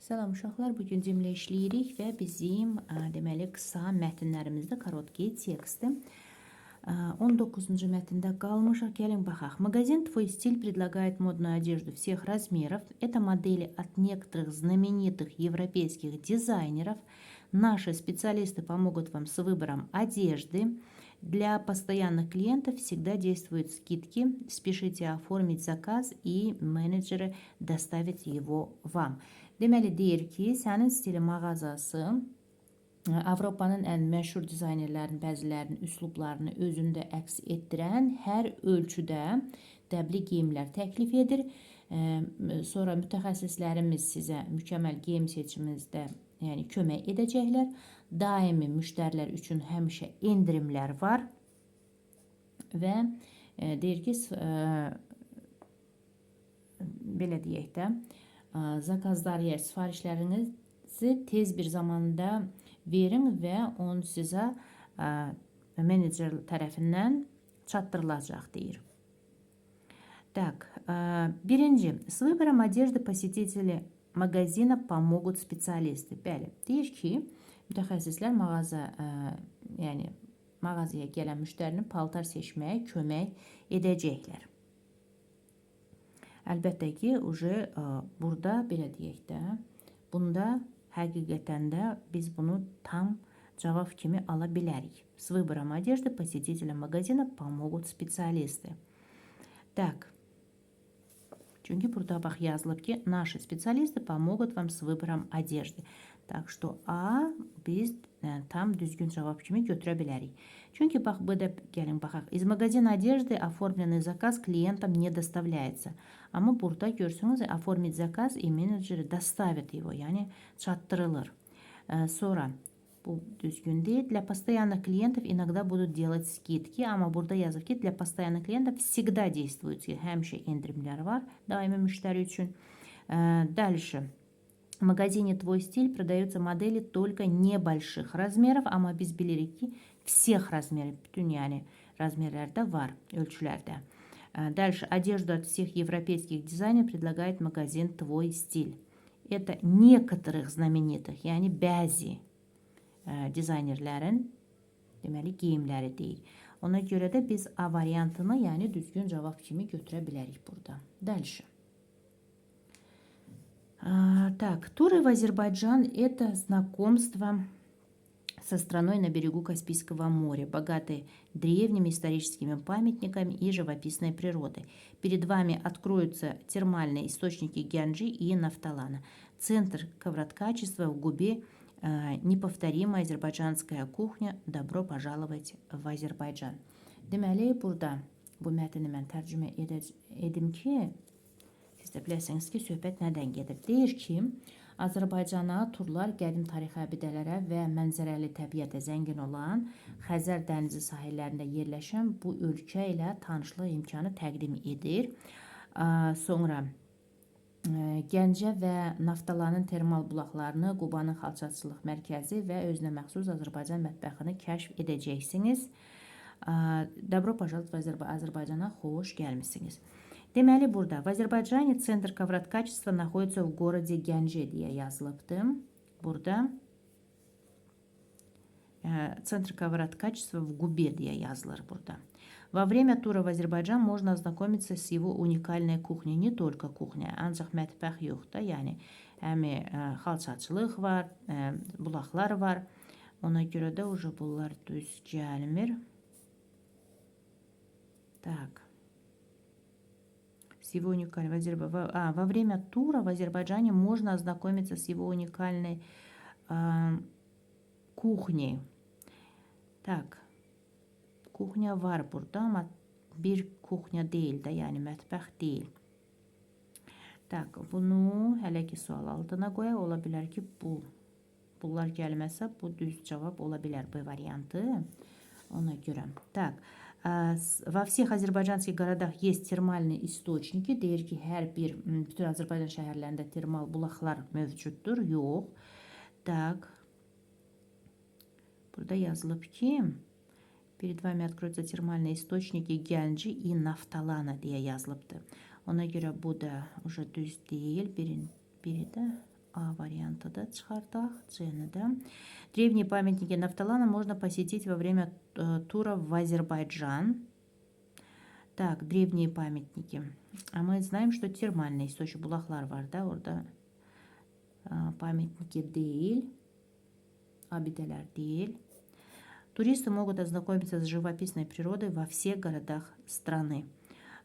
Salam uşaqlar, bugün cümlə işləyirik və bizim deməli qısa mətnlərimizdə korotkий teksti 19-cu mətndə qalmışıq. Gəlin baxaq. Магазин «Твой стиль» предлагает модную одежду всех размеров. Это модели от некоторых знаменитых европейских дизайнеров. Наши специалисты помогут вам с выбором одежды. Для постоянных клиентов всегда действуют скидки. Спешите оформить заказ, и менеджеры доставят его вам. Deməli deyir ki, sənin stili mağazası Avropanın ən məşhur dizaynerlərin bəzilərinin üslublarını özündə əks etdirən hər ölçüdə dəbli geyimlər təklif edir. Sonra mütəxəssislərimiz sizə mükəmməl geyim seçiminizdə kömək edəcəklər. Daimi müştərilər üçün həmişə endirimlər var və deyir ki, belə deyək də, zakazlar sifarişlərinizi tez bir zamanda verin və onu sizə menecer tərəfindən çatdırılacaq deyir. Так, birinci, с выбором одежды посетители магазина помогут специалисты. Bəli, deyir ki, mütəxəssislər mağazaya gələn müştərinin paltar seçməyə kömək edəcəklər. Əlbəttə ki, burada belə deyək də, bunda həqiqətən də biz bunu tam cavab kimi ala bilərik. С выбором одежды посетителям магазина помогут специалисты. Так, çünki burada bax yazılıb ki, наши специалисты помогут вам с выбором одежды. Так что biz tam düzgün cavab kimi götürə bilərik. Çünki bax, burada gəlin baxaq. Из магазина одежды оформленный заказ клиентам не доставляется. Amma burada görürsünüz, оформить заказ и менеджеры доставят его, yəni çatdırılır. Sonra bu düzgün deyil. Для постоянных клиентов иногда будут делать скидки. Amma burada yazır ki, для постоянных клиентов всегда действуют. Həmişə endirimlər var daimi müştəri üçün. Дальше. В магазине «Твой стиль» продаются модели только небольших размеров, amma biz bilirik ki, всех размеров, bütün размерlərdə var, ölçülərdə. Дальше. Одежду от всех европейских дизайнеров предлагает магазин «Твой стиль». Это некоторых знаменитых, yəni bəzi dizaynerlərin deməli geyimləri deyil. Ona görə də biz A variantını, yəni düzgün cavab kimi götürə bilərik burada. Дальше. Так, туры в Азербайджан – это знакомство со страной на берегу Каспийского моря, богатой древними историческими памятниками и живописной природой. Перед вами откроются термальные источники Гянджи и Нафталана. Центр ковроткачества в Губе, неповторимая азербайджанская кухня. Добро пожаловать в Азерbaycan. Deməli, burada bu mətni mən tərcümə edim ki, siz də biləsiniz ki, söhbət nədən gedir. Deyir ki, Azərbaycana turlar qədim tarixi abidələrə və mənzərəli təbiətə zəngin olan Xəzər dənizi sahillərində yerləşən bu ölkə ilə tanışlıq imkanı təqdim edir. Sonra Gəncə və Naftalanın termal bulaqlarını, Qubanın xalçaçılıq mərkəzi və özünə məxsus Azərbaycan mətbəxini kəşf edəcəksiniz. Добро пожаловать в Azərbaycana, xoş gəlmişsiniz. Deməli, burada в Azərbaycane Центр ковроткачества находится в городе Gəncə deyə yazılıbdır. Burada Центр ковроткачества в Губе deyə yazılır burada. Во время тура в Азербайджан можно ознакомиться с его уникальной кухней. Не только кухня, ancaq mətbəx yox da, yəni həmi xalçaçılıq var, bulaqlar var. Ona görə də bunlar düz gəlmir. Так. С его уникальной во время тура в Азербайджане можно ознакомиться с его уникальной кухней. Так. Kuxnya var burada, amma bir kuxnya deyil də, yəni mətbəx deyil. Tak, bunu hələ ki sual altına qoyaq. Ola bilər ki, bunlar gəlməsə, bu düz cavab ola bilər B variantı. Ona görə. Так, во всех азербайджанских городах есть термальные источники. Deyir ki, hər bir, bütün Azərbaycan şəhərlərində termal bulaqlar mövcuddur. Yox. Так, burada yazılıb ki, перед вами откроются термальные источники Гянджи и Нафталана deyə yazılıbdır. Ona görə bu da düz deyil. Biri də A А варианты да çıxardaq. C'ni də. Древние памятники Нафталана можно посетить во время тура в Азербайджан. Так, древние памятники. А мы знаем, что термальные источники, булахлар var da orada. Памятники değil. Abideler değil. Туристы могут ознакомиться с живописной природой во всех городах страны.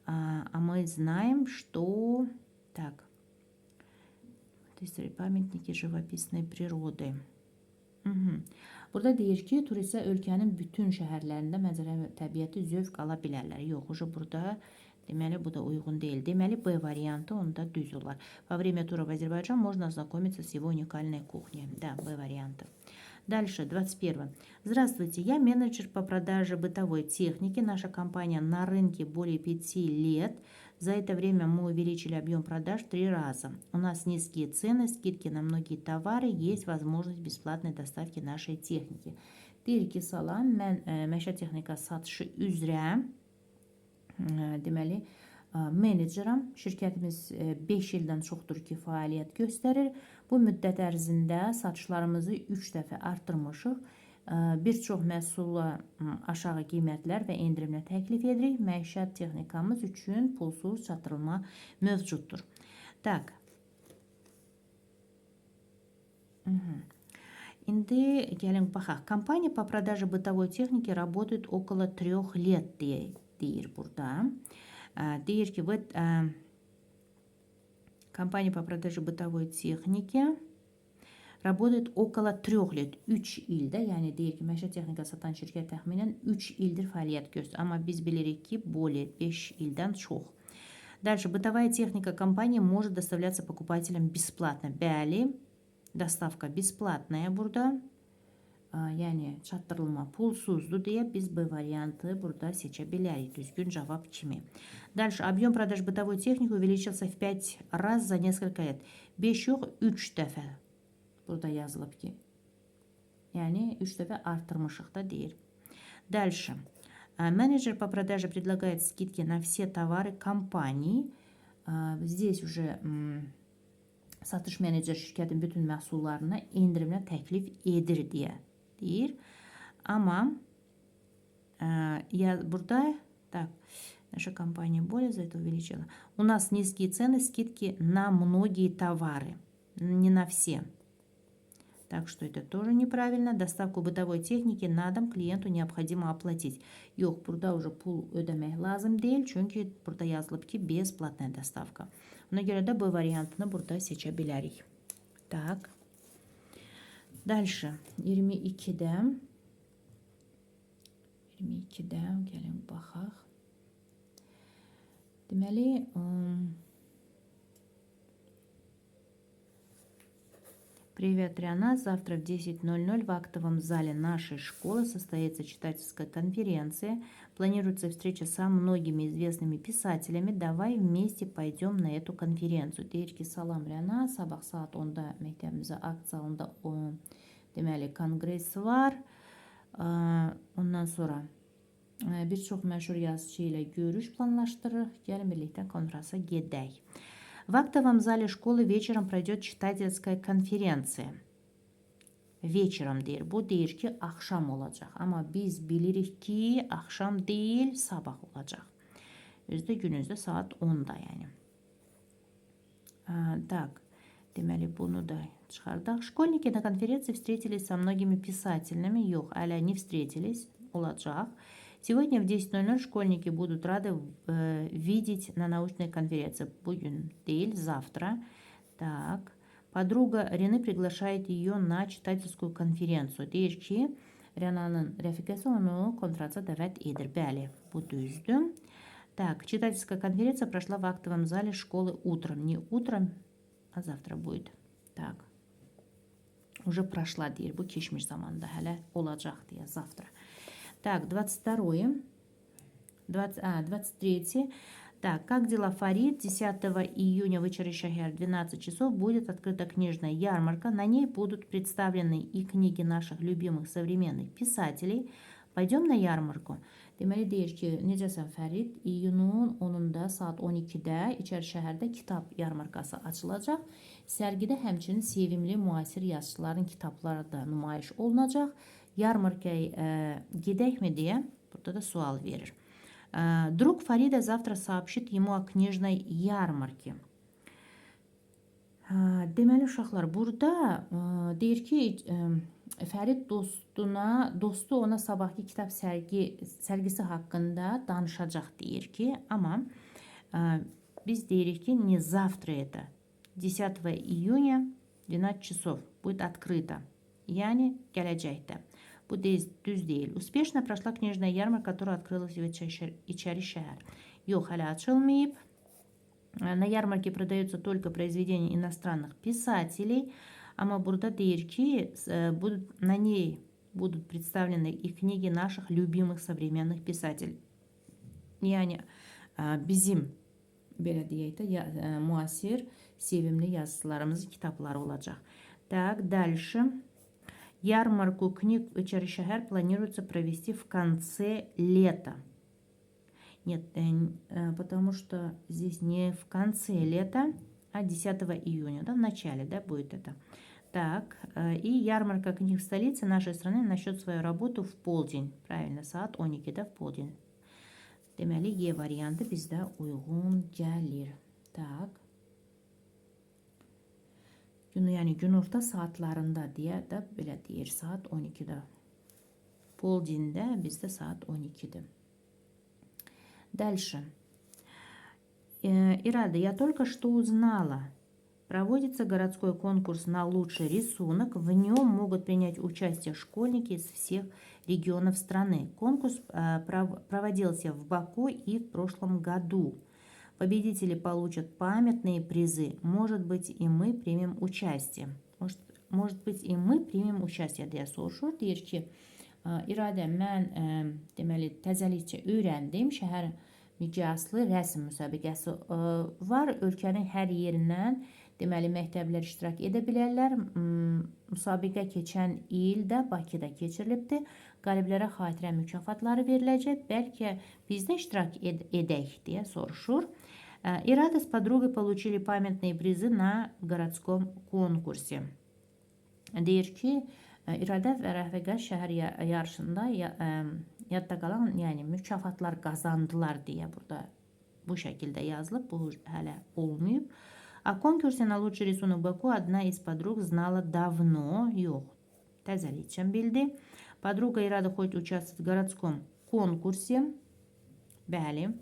А мы знаем, что... Так. Pamятniki живописной природы. Burada deyir ki, turistlər ölkənin bütün şəhərlərində mənzərə və təbiəti zövq ala bilərlər. Yox, burada deməli bu da uyğun deyil. Deməli B variantı onda düz olar. Во время тура в Азербайджан можно ознакомиться с его уникальной кухней. Да, Б варианты. Дальше, 21. Здравствуйте, я менеджер по продаже бытовой техники. Наша компания на рынке более 5 лет. За это время мы увеличили объем продаж 3 раза. У нас низкие цены, скидки на многие товары, есть возможность бесплатной доставки нашей техniki. Deyir ki, salam, mən məşə texnika satışı üzrə deməli menecerəm. Şirkətimiz 5 ildən çoxdur ki, fəaliyyət göstərir. Bu müddət ərzində satışlarımızı 3 dəfə artırmışıq. Bir çox məhsulla aşağı qiymətlər və endirimlə təklif edirik. Məişət texnikamız üçün pulsuz çatdırılma mövcuddur. Tak. İndi gəlin baxaq. Компания по продаже бытовой техники работает около 3 лет deyir burada. Deyir ki, компания по продаже bытовой техники работает около 3 лет. 3 ildə, yəni deyir ki, məişət texnika satan şirkət təxminən 3 ildir fəaliyyət göstərir. Amma biz bilirik ki, более 5 ildən çox. Дальше, бытовая техника компании может доставляться покупателям бесплатно. Bəli, доставка бесплатная burada. Yəni çatdırılma pulsuzdur deyə biz B variantı burada seçə bilərik. Düzgün cavab kimi. Дальше, объем продаж бытовой техники увеличился в 5 раз за несколько лет. 5 yox, 3 dəfə. Burada yazılıb ki. Yəni 3 dəfə artırmışıq da deyir. Дальше. Менеджер по продаже предлагает скидки на все товары компании. Здесь уже satış meneceri şirkətin bütün məhsullarına endirimlə təklif edir deyə deyir. Amma burada так, наша компания более за это увеличила. У нас низкие цены, скидки на многие товары, не на все. Так что это тоже неправильно. Доставку бытовой техники на дом клиенту необходимо оплатить. Yox, burada уже pul ödemək lazım deyil. Çünki burada yazılıb ki, bесплатная доставка. Ona görə də bu variantını burada seçə bilərik. Так. Дальше. 22-də gəlin baxaq. Deməli, Привет, Риана. Завтра в 10:00 в актовом зале нашей школы состоится читательская конференция. Планируется встреча со многими известными писателями. Давай вместе пойдем на эту конференцию. Deyir ki, salam Риана. Sabah saat 10'da məktəbimizə akt salında deməli konqres var. Ondan sonra bir çox məşhur yazıcı ilə görüş planlaşdırırıq. Gəlin birlikdə konferansa gedək. В актовом зале школы вечером пройдет читательская конференция. Вечером deyir. Bu deyir ki, axşam olacaq. Amma biz bilirik ki, axşam deyil, sabah olacaq. Özdə günüzdə saat 10'da yəni. Так, deməli bunu da çıxardaq. Школьники на конференции встретились со многими писателями. Yox, hələ не встретились, olacaq. Сегодня в 10:00 школьники будут рады видеть на научной конференции. Bugün değil, завтра. Так. Подруга Рены приглашает ее на читательскую конференцию. Deyir ki, Rena'nın rəfiqəsi onu konferansa dəvət edir. Bəli, bu düzdür. Так, читательская конференция прошла в актовом зале школы утром. Не утром, а завтра будет. Так. Уже прошла deyir. Bu keçmiş zamanda hələ olacaq deyə завтра. Так, 23. Так, как дела, Фарид? 10 июня в Ичари-Шахер 12 часов будет открыта книжная ярмарка. На ней будут представлены и книги наших любимых современных писателей. Пойдем на ярмарку. Deməli deyir ki, necəsən Fərid? İyunun 10-da saat 12-də İçəri şəhərdə kitab yarmarkası açılacaq. Sərgidə həmçinin sevimli müasir yazıçıların kitabları da nümayiş olunacaq. Yarmarkaya gedəkmi deyə burada da sual verir. Друг Фарида завтра сообщит ему о книжной ярмарке. Deməli uşaqlar, burada deyir ki, Fərid dostu ona sabahki kitab sərgisi haqqında danışacaq deyir ki, amma biz deyirik ki, не завтра это. 10 июня 12 часов будет открыто. Yəni gələcəkdə. Bu düz deyil. Успешно прошла книжная ярмарка, которая открылась в İçəri şəhər. Yox, hələ açılmayıb. На ярмарке продаются только произведения иностранных писателей. Amma burada deyir ki, на ней будут представлены и книги наших любимых современных писателей. Yəni bizim belə deyək də müasir, sevimli yazıçılarımızın kitabları olacaq. Так, дальше. Ярмарку книг в İçəri şəhər планируется провести в конце лета. Нет, потому что здесь не в конце лета, а 10 июня, да, в начале, да, будет это. Так, и ярмарка книг в столице нашей страны начнет свою работу в полдень. Правильно, saat 12-də в полдень. Deməli, E variantı bizdə uyğun gəlir. Tak. Yəni günorta saatlarında deyə də belə deyir, saat 12-də. Полдень-də bizdə saat 12-dir. Дальше. Ирада, я только что узнала. Проводится городской конкурс на лучший рисунок. В нем могут принять участие школьники из всех регионов страны. Конкурс проводился в Баку и в прошлом году. Победители получат памятные призы. Может быть, и мы примем участие. Может быть, и мы примем участие deyə soruşur. Deyir ki, İradə, mən deməli təzəlikcə öyrəndim. Şəhər miqyaslı rəsm müsabiqəsi var. Ölkənin hər yerindən deməli məktəblər iştirak edə bilərlər. Müsabiqə keçən ildə Bakıda keçirilibdir. Qaliblərə xatirə mükafatları veriləcək. Bəlkə biz də iştirak edək deyə soruşur. İrada с подругой получили памятные призы на городском конкурсе. Deyir ki, İradə və Rəfiqə şəhər yarışında yadda qalan, yəni mükafatlar qazandılar deyə burada bu şəkildə yazılıb. Bu hələ olmayıb. О конкурсе на лучший рисунок Баку одна из подруг знала давно. Yox, təzəlikcə bildi. Подруга İrada хочет участвовать в городском конкурсе. Bəli.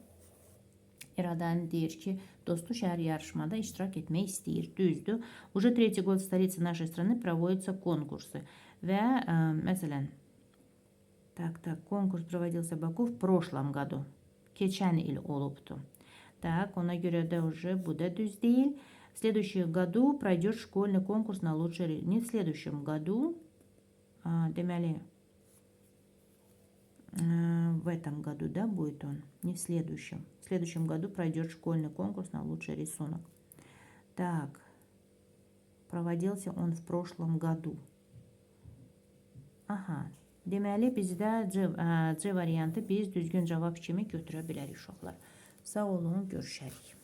İradan deyir ki, dostu şəhər yarışmada iştirak etmək istəyir. Düzdür. Уже третий год в столице нашей страны проводятся конкурсы. Və məsələn, konкурс проводился в Баку в прошлом году. Keçən il olubdu. Так, ona görə də уже bu da düz deyil. В следующем году пройдет школьный конкурс на лучший... Не в следующем году, deməli, в этом году, да, будет он, не в следующем. В следующем году пройдет школьный конкурс на лучший рисунок. Так, проводился он в прошлом году. Aha, deməli bizdə C variantı biz düzgün cavab kimi götürə bilərik uşaqlar. Sağ olun, görüşərik.